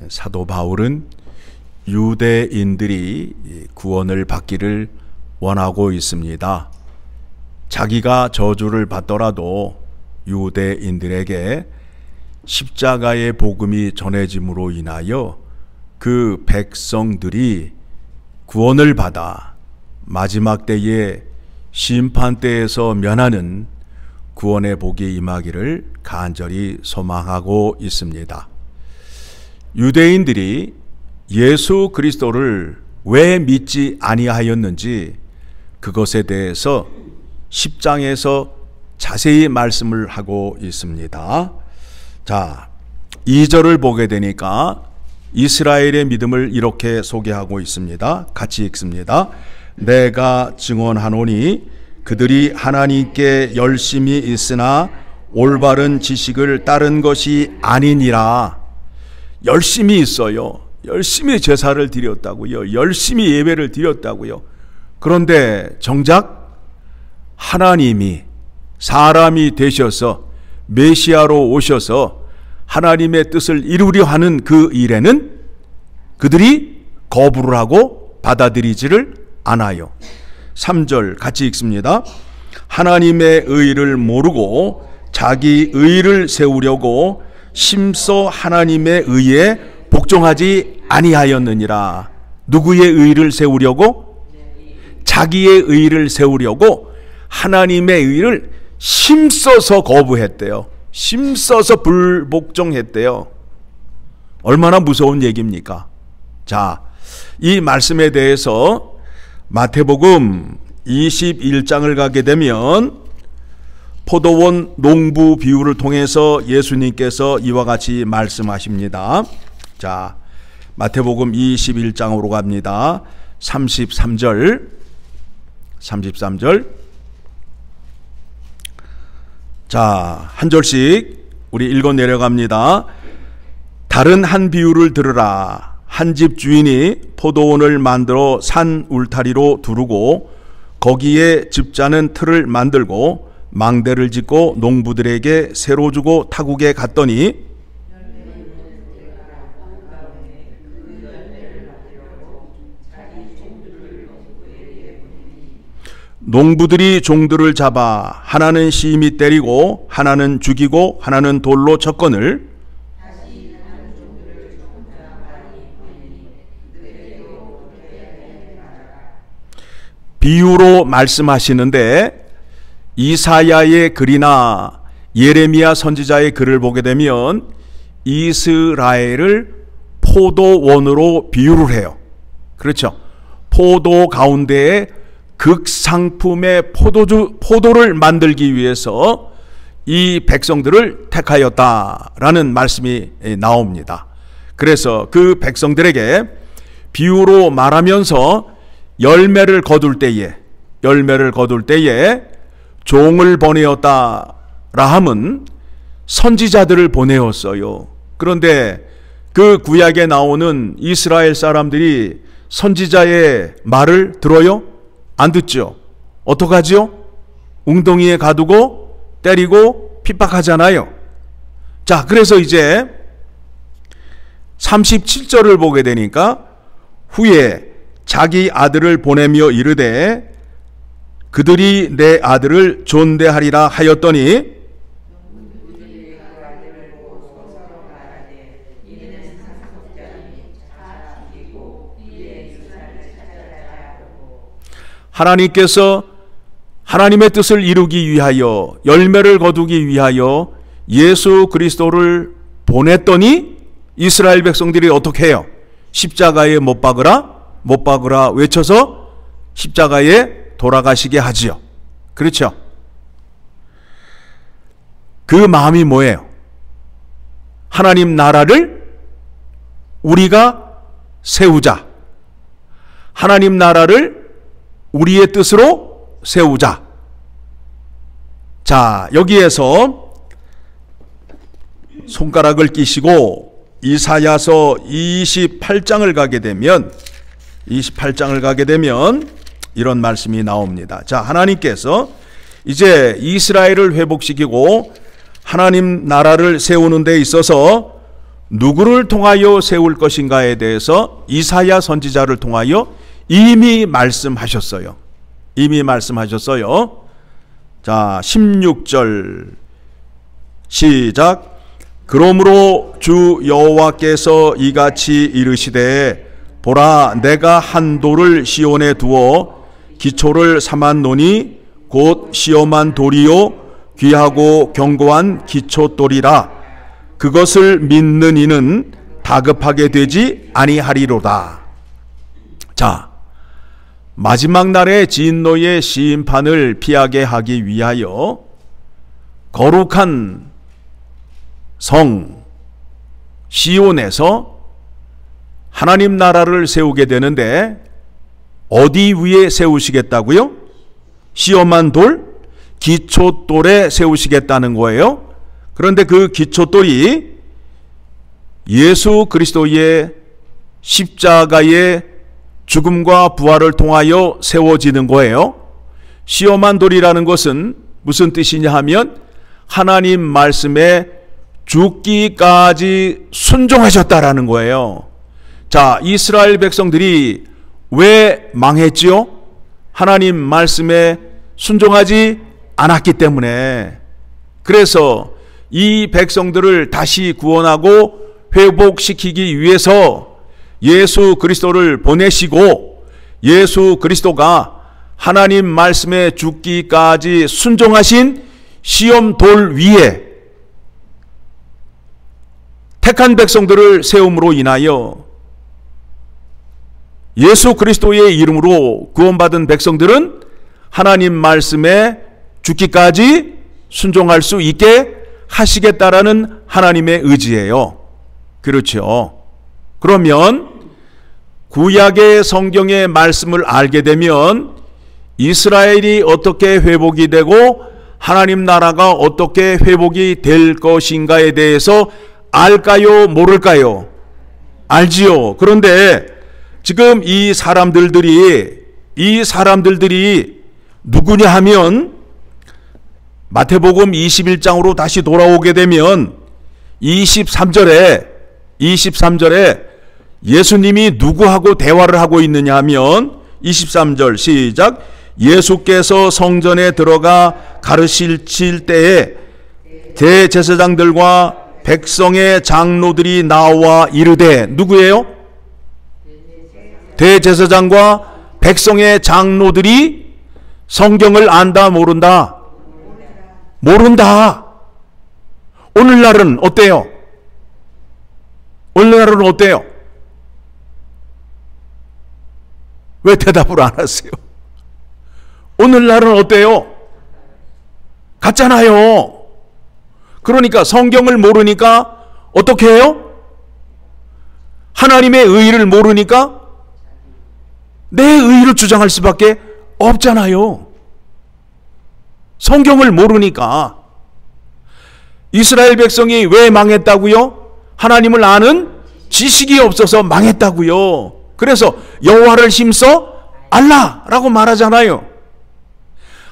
사도 바울은 유대인들이 구원을 받기를 원하고 있습니다. 자기가 저주를 받더라도 유대인들에게 십자가의 복음이 전해짐으로 인하여 그 백성들이 구원을 받아 마지막 때에 심판대에서 면하는 구원의 복이 임하기를 간절히 소망하고 있습니다. 유대인들이 예수 그리스도를 왜 믿지 아니하였는지 그것에 대해서 10장에서 자세히 말씀을 하고 있습니다. 자, 2절을 보게 되니까 이스라엘의 믿음을 이렇게 소개하고 있습니다. 같이 읽습니다. 내가 증언하노니 그들이 하나님께 열심히 있으나 올바른 지식을 따른 것이 아니니라. 열심히 있어요. 열심히 제사를 드렸다고요. 열심히 예배를 드렸다고요. 그런데 정작 하나님이 사람이 되셔서 메시아로 오셔서 하나님의 뜻을 이루려 하는 그 일에는 그들이 거부를 하고 받아들이지를 않아요. 3절 같이 읽습니다. 하나님의 의를 모르고 자기 의를 세우려고 심써 하나님의 의에 복종하지 아니하였느니라. 누구의 의를 세우려고? 자기의 의를 세우려고 하나님의 의를 심써서 거부했대요. 심써서 불복종했대요. 얼마나 무서운 얘기입니까? 자, 이 말씀에 대해서 마태복음 21장을 가게 되면 포도원 농부 비유를 통해서 예수님께서 이와 같이 말씀하십니다. 자, 마태복음 21장으로 갑니다. 33절. 자, 한 절씩 우리 읽어 내려갑니다. 다른 한 비유를 들으라. 한 집 주인이 포도원을 만들어 산 울타리로 두르고 거기에 집자는 틀을 만들고 망대를 짓고 농부들에게 새로 주고 타국에 갔더니 농부들이 종들을 잡아 하나는 심히 때리고 하나는 죽이고 하나는 돌로 쳤거늘 비유로 말씀하시는데 이사야의 글이나 예레미야 선지자의 글을 보게 되면 이스라엘을 포도원으로 비유를 해요. 그렇죠. 포도 가운데에 극상품의 포도를 만들기 위해서 이 백성들을 택하였다라는 말씀이 나옵니다. 그래서 그 백성들에게 비유로 말하면서 열매를 거둘 때에 종을 보내었다라 함은 선지자들을 보내었어요. 그런데 그 구약에 나오는 이스라엘 사람들이 선지자의 말을 들어요? 안 듣죠. 어떡하지요? 웅덩이에 가두고 때리고 핍박하잖아요. 자, 그래서 이제 37절을 보게 되니까 후에 자기 아들을 보내며 이르되 그들이 내 아들을 존대하리라 하였더니 하나님께서 하나님의 뜻을 이루기 위하여 열매를 거두기 위하여 예수 그리스도를 보냈더니 이스라엘 백성들이 어떻게 해요? 십자가에 못 박으라 외쳐서 십자가에 돌아가시게 하지요. 그렇죠? 그 마음이 뭐예요? 하나님 나라를 우리가 세우자. 하나님 나라를 우리의 뜻으로 세우자. 자, 여기에서 손가락을 끼시고 이사야서 28장을 가게 되면 이런 말씀이 나옵니다. 자, 하나님께서 이제 이스라엘을 회복시키고 하나님 나라를 세우는 데 있어서 누구를 통하여 세울 것인가에 대해서 이사야 선지자를 통하여 이미 말씀하셨어요. 이미 말씀하셨어요. 자, 16절 시작. 그러므로 주 여호와께서 이같이 이르시되 보라, 내가 한 돌을 시온에 두어 기초를 삼았노니 곧 시험한 돌이요 귀하고 견고한 기초돌이라. 그것을 믿는 이는 다급하게 되지 아니하리로다. 자, 마지막 날의 진노의 심판을 피하게 하기 위하여 거룩한 성 시온에서 하나님 나라를 세우게 되는데, 어디 위에 세우시겠다고요? 시험한 돌, 기초돌에 세우시겠다는 거예요. 그런데 그 기초돌이 예수 그리스도의 십자가의 죽음과 부활을 통하여 세워지는 거예요. 시험한 돌이라는 것은 무슨 뜻이냐 하면 하나님 말씀에 죽기까지 순종하셨다라는 거예요. 자, 이스라엘 백성들이 왜 망했지요? 하나님 말씀에 순종하지 않았기 때문에. 그래서 이 백성들을 다시 구원하고 회복시키기 위해서 예수 그리스도를 보내시고, 예수 그리스도가 하나님 말씀에 죽기까지 순종하신 시험돌 위에 택한 백성들을 세움으로 인하여 예수 그리스도의 이름으로 구원받은 백성들은 하나님 말씀에 죽기까지 순종할 수 있게 하시겠다라는 하나님의 의지예요. 그렇죠. 그러면 구약의 성경의 말씀을 알게 되면 이스라엘이 어떻게 회복이 되고 하나님 나라가 어떻게 회복이 될 것인가에 대해서 알까요? 모를까요? 알지요. 그런데 지금 이 사람들이 누구냐 하면 마태복음 21장으로 다시 돌아오게 되면 23절에 예수님이 누구하고 대화를 하고 있느냐 하면 23절 시작. 예수께서 성전에 들어가 가르치실 때에 대제사장들과 백성의 장로들이 나와 이르되, 누구예요? 대제사장과 백성의 장로들이 성경을 안다 모른다? 모른다. 오늘날은 어때요? 오늘날은 어때요? 왜 대답을 안 하세요? 오늘날은 어때요? 같잖아요. 그러니까 성경을 모르니까 어떻게 해요? 하나님의 의의를 모르니까 내 의의를 주장할 수밖에 없잖아요. 성경을 모르니까. 이스라엘 백성이 왜 망했다고요? 하나님을 아는 지식이 없어서 망했다고요. 그래서 여호와를 힘써 알라라고 말하잖아요.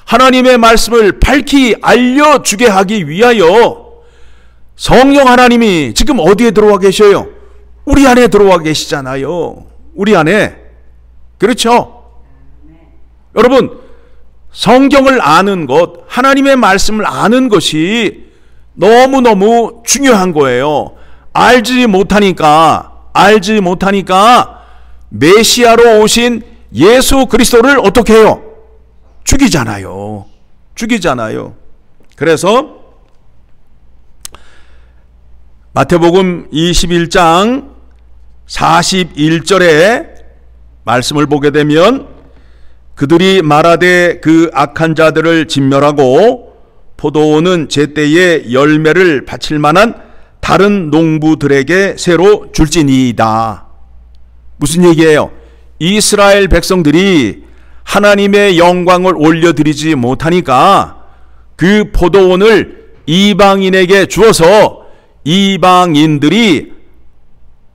하나님의 말씀을 밝히 알려주게 하기 위하여 성령 하나님이 지금 어디에 들어와 계셔요? 우리 안에 들어와 계시잖아요. 우리 안에. 그렇죠? 여러분, 성경을 아는 것, 하나님의 말씀을 아는 것이 너무너무 중요한 거예요. 알지 못하니까 메시아로 오신 예수 그리스도를 어떻게 해요? 죽이잖아요. 그래서 마태복음 21장 41절에 말씀을 보게 되면 그들이 말하되 그 악한 자들을 진멸하고 포도원은 제때에 열매를 바칠 만한 다른 농부들에게 새로 줄지니이다. 무슨 얘기예요? 이스라엘 백성들이 하나님의 영광을 올려드리지 못하니까 그 포도원을 이방인에게 주어서 이방인들이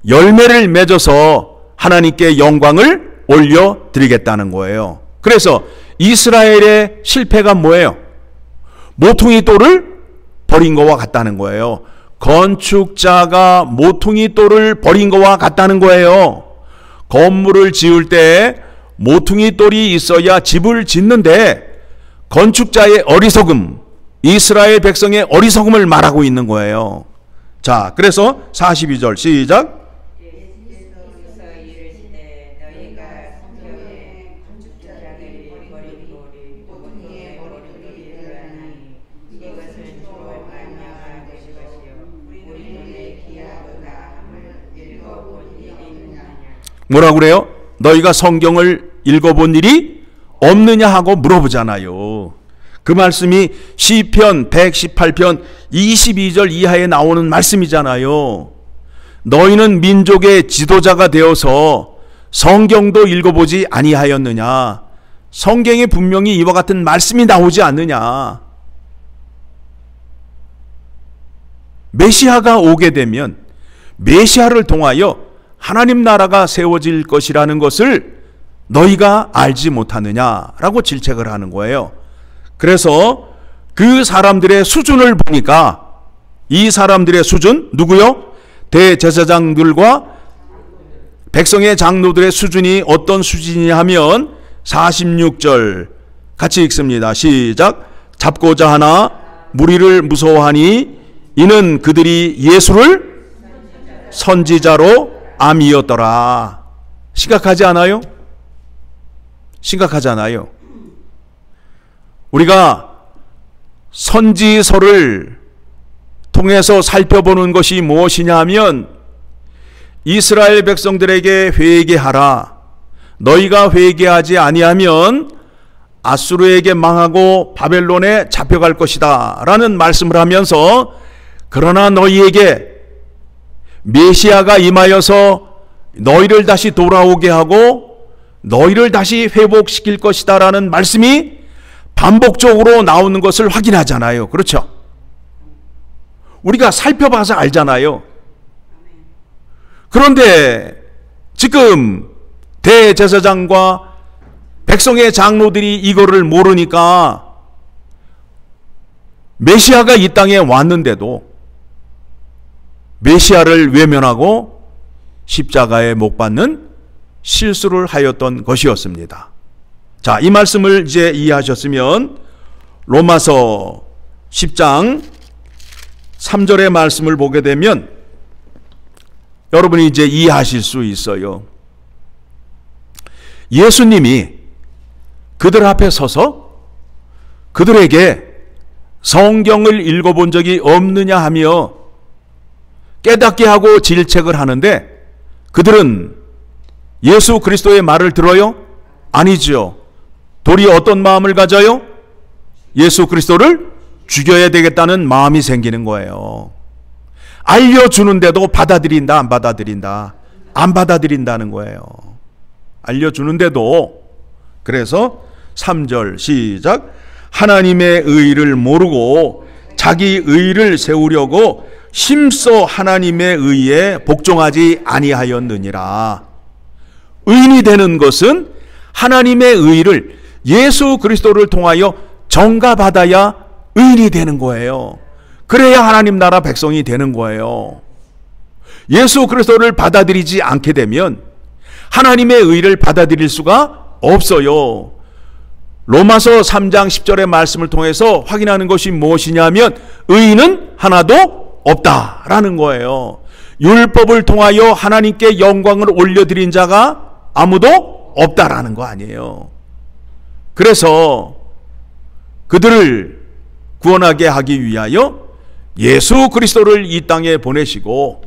열매를 맺어서 하나님께 영광을 올려드리겠다는 거예요. 그래서 이스라엘의 실패가 뭐예요? 모퉁이 돌을 버린 것과 같다는 거예요. 건축자가 모퉁이 돌을 버린 것과 같다는 거예요. 건물을 지을 때 모퉁이 돌이 있어야 집을 짓는데 건축자의 어리석음, 이스라엘 백성의 어리석음을 말하고 있는 거예요. 자, 그래서 42절 시작. 뭐라고 그래요? 너희가 성경을 읽어본 일이 없느냐 하고 물어보잖아요. 그 말씀이 시편 118편 22절 이하에 나오는 말씀이잖아요. 너희는 민족의 지도자가 되어서 성경도 읽어보지 아니하였느냐. 성경에 분명히 이와 같은 말씀이 나오지 않느냐. 메시아가 오게 되면 메시아를 통하여 하나님 나라가 세워질 것이라는 것을 너희가 알지 못하느냐라고 질책을 하는 거예요. 그래서 그 사람들의 수준을 보니까 이 사람들의 수준 누구요? 대제사장들과 백성의 장로들의 수준이 어떤 수준이냐 하면 46절 같이 읽습니다. 시작. 잡고자 하나 무리를 무서워하니 이는 그들이 예수를 선지자로 암이었더라. 심각하지 않아요? 심각하지 않아요? 우리가 선지서를 통해서 살펴보는 것이 무엇이냐 하면 이스라엘 백성들에게 회개하라. 너희가 회개하지 아니하면 아수르에게 망하고 바벨론에 잡혀갈 것이다 라는 말씀을 하면서 그러나 너희에게 메시아가 임하여서 너희를 다시 돌아오게 하고 너희를 다시 회복시킬 것이다 라는 말씀이 반복적으로 나오는 것을 확인하잖아요. 그렇죠? 우리가 살펴봐서 알잖아요. 그런데 지금 대제사장과 백성의 장로들이 이거를 모르니까 메시아가 이 땅에 왔는데도 메시아를 외면하고 십자가에 못 박는 실수를 하였던 것이었습니다. 자, 이 말씀을 이제 이해하셨으면 로마서 10장 3절의 말씀을 보게 되면 여러분이 이제 이해하실 수 있어요. 예수님이 그들 앞에 서서 그들에게 성경을 읽어본 적이 없느냐 하며 깨닫게 하고 질책을 하는데 그들은 예수 그리스도의 말을 들어요? 아니죠. 도리어 어떤 마음을 가져요? 예수 그리스도를 죽여야 되겠다는 마음이 생기는 거예요. 알려주는데도 받아들인다, 안 받아들인다? 안 받아들인다는 거예요. 알려주는데도. 그래서 3절 시작. 하나님의 의를 모르고 자기 의를 세우려고 힘써 하나님의 의에 복종하지 아니하였느니라. 의인이 되는 것은 하나님의 의를 예수 그리스도를 통하여 전가받아야 의인이 되는 거예요. 그래야 하나님 나라 백성이 되는 거예요. 예수 그리스도를 받아들이지 않게 되면 하나님의 의를 받아들일 수가 없어요. 로마서 3장 10절의 말씀을 통해서 확인하는 것이 무엇이냐면 의인은 하나도 없다라는 거예요. 율법을 통하여 하나님께 영광을 올려드린 자가 아무도 없다라는 거 아니에요. 그래서 그들을 구원하게 하기 위하여 예수 그리스도를 이 땅에 보내시고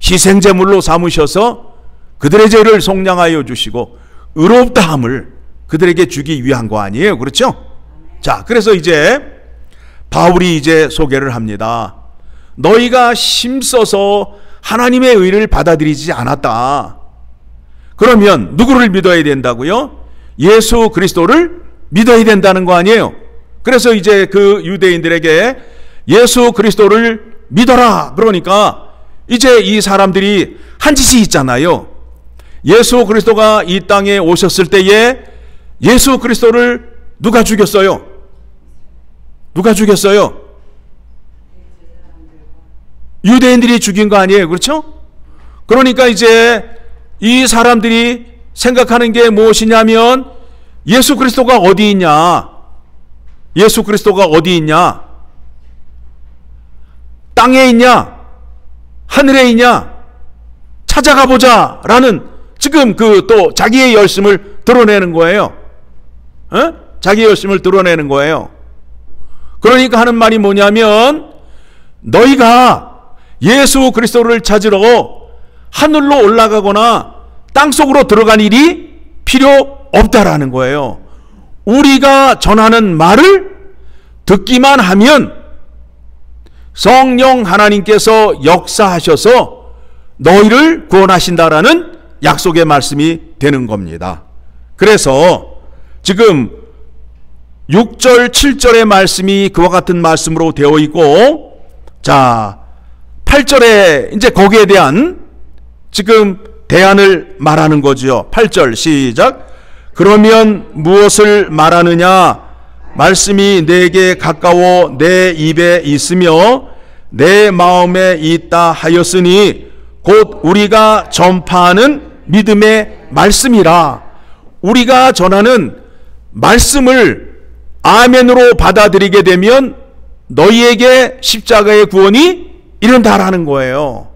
희생제물로 삼으셔서 그들의 죄를 속량하여 주시고 의롭다함을 그들에게 주기 위한 거 아니에요. 그렇죠? 자, 그래서 이제 바울이 이제 소개를 합니다. 너희가 힘써서 하나님의 의를 받아들이지 않았다. 그러면 누구를 믿어야 된다고요? 예수 그리스도를 믿어야 된다는 거 아니에요? 그래서 이제 그 유대인들에게 예수 그리스도를 믿어라. 그러니까 이제 이 사람들이 한 짓이 있잖아요. 예수 그리스도가 이 땅에 오셨을 때에 예수 그리스도를 누가 죽였어요? 누가 죽였어요? 유대인들이 죽인 거 아니에요. 그렇죠? 그러니까 이제 이 사람들이 생각하는 게 무엇이냐면 예수 그리스도가 어디 있냐? 예수 그리스도가 어디 있냐? 땅에 있냐? 하늘에 있냐? 찾아가 보자 라는 지금 또 자기의 열심을 드러내는 거예요. 자기의 열심을 드러내는 거예요. 그러니까 하는 말이 뭐냐면 너희가 예수 그리스도를 찾으러 하늘로 올라가거나 땅속으로 들어간 일이 필요 없다라는 거예요. 우리가 전하는 말을 듣기만 하면 성령 하나님께서 역사하셔서 너희를 구원하신다라는 약속의 말씀이 되는 겁니다. 그래서 지금 6절 7절의 말씀이 그와 같은 말씀으로 되어 있고, 자 8절에 이제 거기에 대한 지금 대안을 말하는 거지요. 8절 시작. 그러면 무엇을 말하느냐? 말씀이 내게 가까워 내 입에 있으며 내 마음에 있다 하였으니 곧 우리가 전파하는 믿음의 말씀이라. 우리가 전하는 말씀을 아멘으로 받아들이게 되면 너희에게 십자가의 구원이 이른다라는 거예요.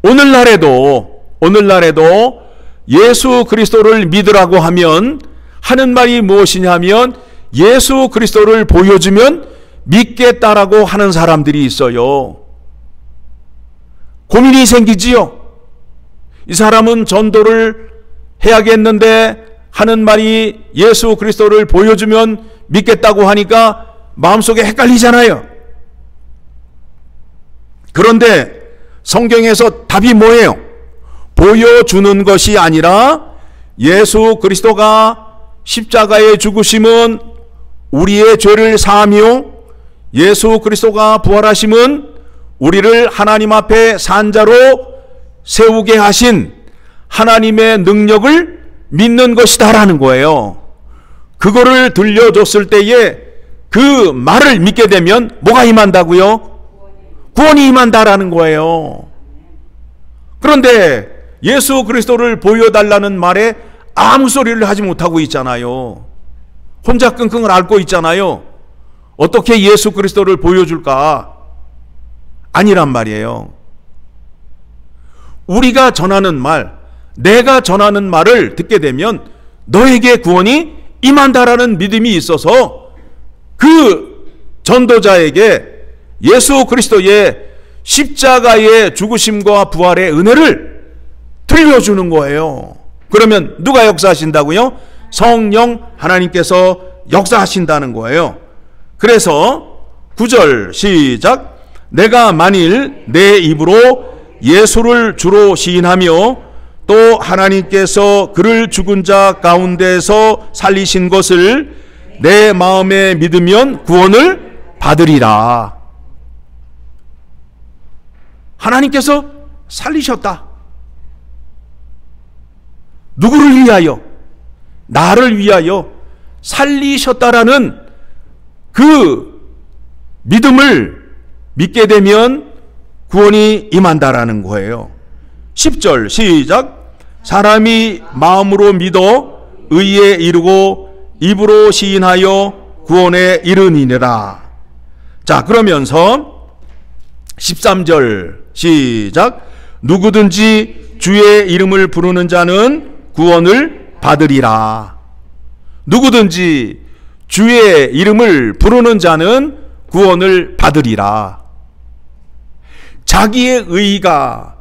오늘날에도 예수 그리스도를 믿으라고 하면 하는 말이 무엇이냐면 예수 그리스도를 보여주면 믿겠다라고 하는 사람들이 있어요. 고민이 생기지요. 이 사람은 전도를 해야겠는데 하는 말이 예수 그리스도를 보여주면 믿겠다고 하니까 마음속에 헷갈리잖아요. 그런데 성경에서 답이 뭐예요? 보여주는 것이 아니라 예수 그리스도가 십자가에 죽으심은 우리의 죄를 사하며 예수 그리스도가 부활하심은 우리를 하나님 앞에 산자로 세우게 하신 하나님의 능력을 믿는 것이다라는 거예요. 그거를 들려줬을 때에 그 말을 믿게 되면 뭐가 임한다고요? 구원이 임한다라는 거예요. 그런데 예수 그리스도를 보여달라는 말에 아무 소리를 하지 못하고 있잖아요. 혼자 끙끙을 앓고 있잖아요. 어떻게 예수 그리스도를 보여줄까? 아니란 말이에요. 우리가 전하는 말, 내가 전하는 말을 듣게 되면 너에게 구원이 임한다라는 믿음이 있어서 그 전도자에게 예수 그리스도의 십자가의 죽으심과 부활의 은혜를 들려주는 거예요. 그러면 누가 역사하신다고요? 성령 하나님께서 역사하신다는 거예요. 그래서 9절 시작. 내가 만일 내 입으로 예수를 주로 시인하며 또 하나님께서 그를 죽은 자 가운데서 살리신 것을 내 마음에 믿으면 구원을 받으리라. 하나님께서 살리셨다. 누구를 위하여? 나를 위하여 살리셨다라는 그 믿음을 믿게 되면 구원이 임한다라는 거예요. 10절 시작. 사람이 마음으로 믿어 의에 이르고 입으로 시인하여 구원에 이르니라. 자, 그러면서 13절 시작. 누구든지 주의 이름을 부르는 자는 구원을 받으리라. 누구든지 주의 이름을 부르는 자는 구원을 받으리라. 자기의 의의가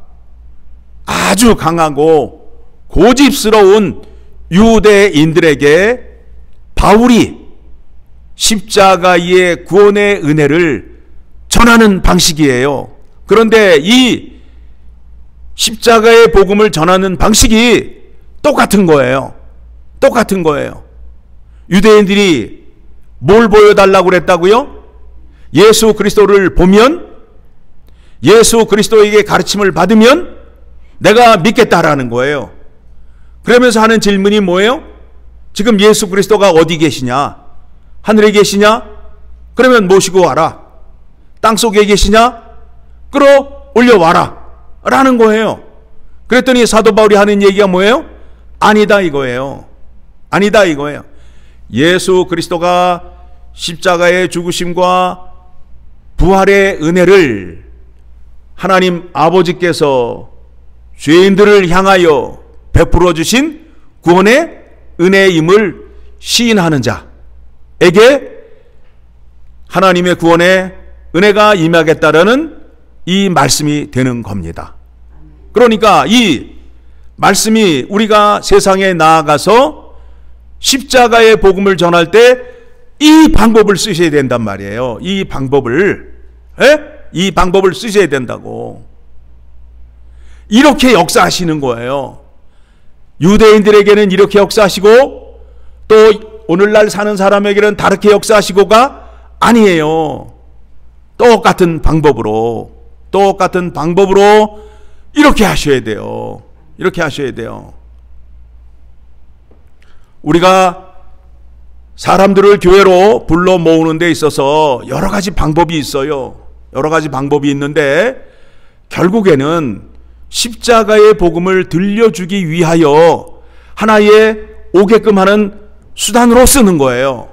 아주 강하고 고집스러운 유대인들에게 바울이 십자가의 구원의 은혜를 전하는 방식이에요. 그런데 이 십자가의 복음을 전하는 방식이 똑같은 거예요. 똑같은 거예요. 유대인들이 뭘 보여달라고 그랬다고요? 예수 그리스도를 보면, 예수 그리스도에게 가르침을 받으면 내가 믿겠다라는 거예요. 그러면서 하는 질문이 뭐예요? 지금 예수 그리스도가 어디 계시냐? 하늘에 계시냐? 그러면 모시고 와라. 땅속에 계시냐? 끌어올려와라 라는 거예요. 그랬더니 사도 바울이 하는 얘기가 뭐예요? 아니다 이거예요. 아니다 이거예요. 예수 그리스도가 십자가의 죽으심과 부활의 은혜를 하나님 아버지께서 죄인들을 향하여 베풀어 주신 구원의 은혜임을 시인하는 자에게 하나님의 구원의 은혜가 임하겠다라는 이 말씀이 되는 겁니다. 그러니까 이 말씀이 우리가 세상에 나아가서 십자가의 복음을 전할 때 이 방법을 쓰셔야 된단 말이에요. 이 방법을 쓰셔야 된다고. 이렇게 역사하시는 거예요. 유대인들에게는 이렇게 역사하시고 또 오늘날 사는 사람에게는 다르게 역사하시고가 아니에요. 똑같은 방법으로 이렇게 하셔야 돼요. 이렇게 하셔야 돼요. 우리가 사람들을 교회로 불러 모으는 데 있어서 여러 가지 방법이 있어요. 여러 가지 방법이 있는데 결국에는 십자가의 복음을 들려주기 위하여 하나의 오게끔 하는 수단으로 쓰는 거예요.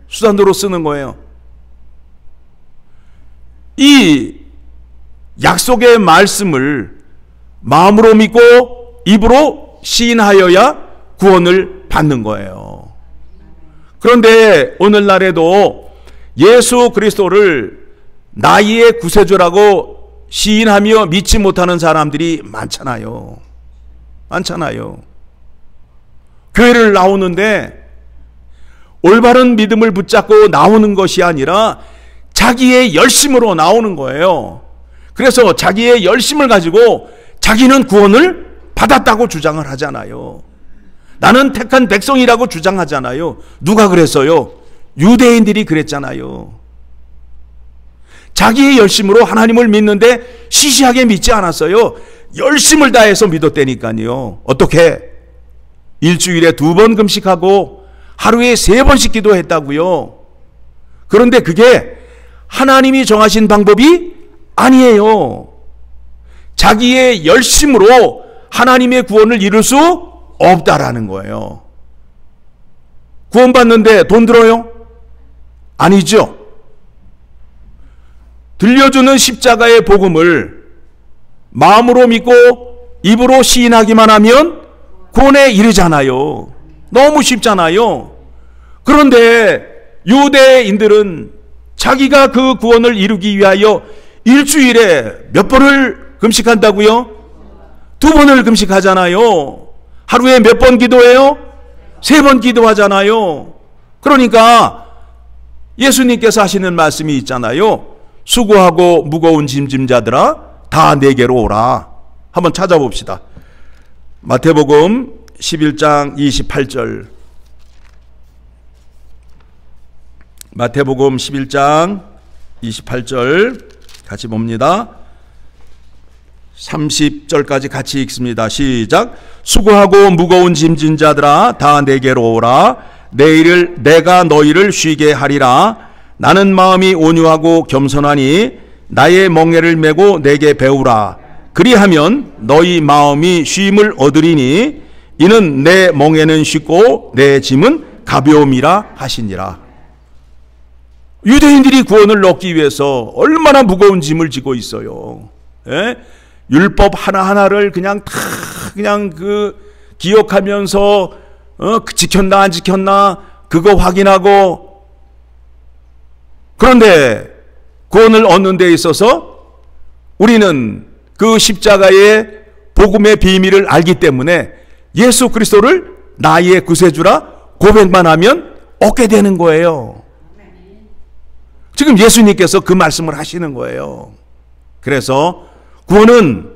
수단으로 쓰는 거예요. 이 약속의 말씀을 마음으로 믿고 입으로 시인하여야 구원을 받는 거예요. 그런데 오늘날에도 예수 그리스도를 나의 구세주라고 시인하며 믿지 못하는 사람들이 많잖아요. 교회를 나오는데 올바른 믿음을 붙잡고 나오는 것이 아니라 자기의 열심으로 나오는 거예요. 그래서 자기의 열심을 가지고 자기는 구원을 받았다고 주장을 하잖아요. 나는 택한 백성이라고 주장하잖아요. 누가 그랬어요? 유대인들이 그랬잖아요. 자기의 열심으로 하나님을 믿는데 시시하게 믿지 않았어요. 열심을 다해서 믿었다니까요. 어떻게? 일주일에 2번 금식하고 하루에 3번씩 기도했다고요. 그런데 그게 하나님이 정하신 방법이 아니에요. 자기의 열심으로 하나님의 구원을 이룰 수 없다라는 거예요. 구원받는데 돈 들어요? 아니죠. 들려주는 십자가의 복음을 마음으로 믿고 입으로 시인하기만 하면 구원에 이르잖아요. 너무 쉽잖아요. 그런데 유대인들은 자기가 그 구원을 이루기 위하여 일주일에 몇 번을 금식한다고요? 2번을 금식하잖아요. 하루에 몇 번 기도해요? 3번 기도하잖아요. 그러니까 예수님께서 하시는 말씀이 있잖아요. 수고하고 무거운 짐진 자들아 다 내게로 오라. 한번 찾아봅시다. 마태복음 11장 28절. 마태복음 11장 28절 같이 봅니다. 30절까지 같이 읽습니다. 시작. 수고하고 무거운 짐진 자들아 다 내게로 오라. 내가 너희를 쉬게 하리라. 나는 마음이 온유하고 겸손하니 나의 멍에를 메고 내게 배우라. 그리하면 너희 마음이 쉼을 얻으리니 이는 내 멍에는 쉽고 내 짐은 가벼움이라 하시니라. 유대인들이 구원을 얻기 위해서 얼마나 무거운 짐을 지고 있어요. 율법 하나하나를 그냥 기억하면서 지켰나 안 지켰나 그거 확인하고. 그런데 구원을 얻는 데 있어서 우리는 그 십자가의 복음의 비밀을 알기 때문에 예수 그리스도를 나의 구세주라 고백만 하면 얻게 되는 거예요. 지금 예수님께서 그 말씀을 하시는 거예요. 그래서 구원은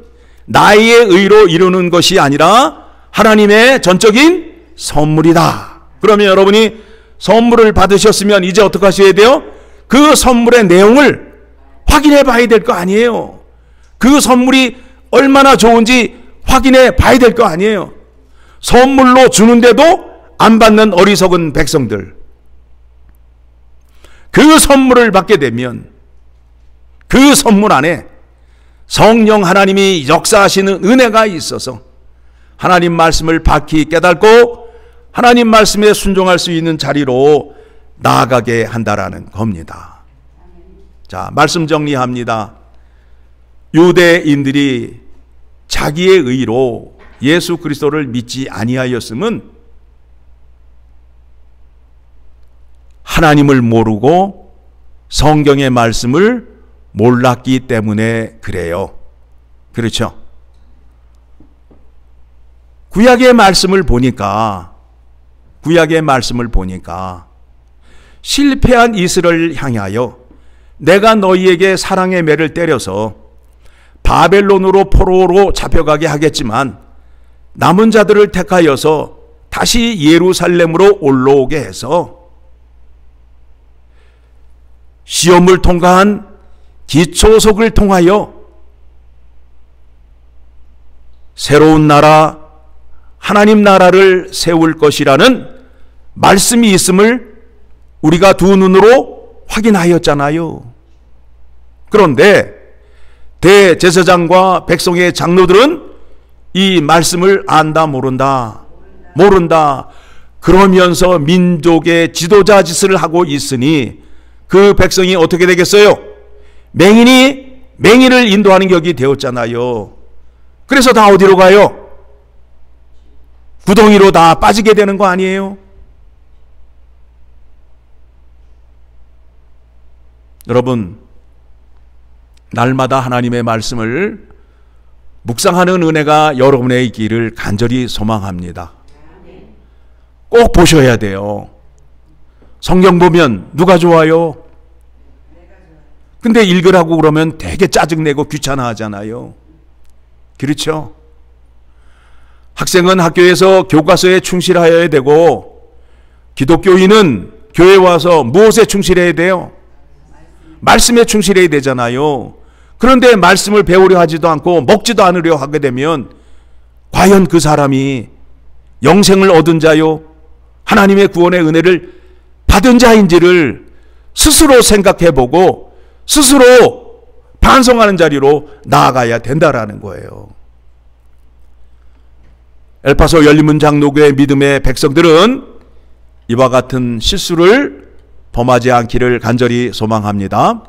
나의 의로 이루는 것이 아니라 하나님의 전적인 선물이다. 그러면 여러분이 선물을 받으셨으면 이제 어떻게 하셔야 돼요? 그 선물의 내용을 확인해 봐야 될 거 아니에요. 그 선물이 얼마나 좋은지 확인해 봐야 될 거 아니에요. 선물로 주는데도 안 받는 어리석은 백성들. 그 선물을 받게 되면 그 선물 안에 성령 하나님이 역사하시는 은혜가 있어서 하나님 말씀을 박히 깨닫고 하나님 말씀에 순종할 수 있는 자리로 나아가게 한다라는 겁니다. 자, 말씀 정리합니다. 유대인들이 자기의 의로 예수 그리스도를 믿지 아니하였음은 하나님을 모르고 성경의 말씀을 몰랐기 때문에 그래요. 그렇죠? 구약의 말씀을 보니까 실패한 이스라엘을 향하여 내가 너희에게 사랑의 매를 때려서 바벨론으로 포로로 잡혀가게 하겠지만 남은 자들을 택하여서 다시 예루살렘으로 올라오게 해서 시험을 통과한 기초석을 통하여 새로운 나라, 하나님 나라를 세울 것이라는 말씀이 있음을 우리가 두 눈으로 확인하였잖아요. 그런데 대제사장과 백성의 장로들은 이 말씀을 안다 모른다 그러면서 민족의 지도자 짓을 하고 있으니 그 백성이 어떻게 되겠어요? 맹인이 맹인을 인도하는 격이 되었잖아요. 그래서 다 어디로 가요? 구덩이로 다 빠지게 되는 거 아니에요? 여러분, 날마다 하나님의 말씀을 묵상하는 은혜가 여러분의 있기를 간절히 소망합니다. 꼭 보셔야 돼요. 성경 보면 누가 좋아요? 근데 읽으라고 그러면 되게 짜증내고 귀찮아 하잖아요. 그렇죠? 학생은 학교에서 교과서에 충실하여야 되고 기독교인은 교회 와서 무엇에 충실해야 돼요? 말씀에 충실해야 되잖아요. 그런데 말씀을 배우려 하지도 않고 먹지도 않으려 하게 되면 과연 그 사람이 영생을 얻은 자요? 하나님의 구원의 은혜를 받은 자인지를 스스로 생각해보고 스스로 반성하는 자리로 나아가야 된다라는 거예요. 엘파소 열린문 장로교회 믿음의 백성들은 이와 같은 실수를 범하지 않기를 간절히 소망합니다.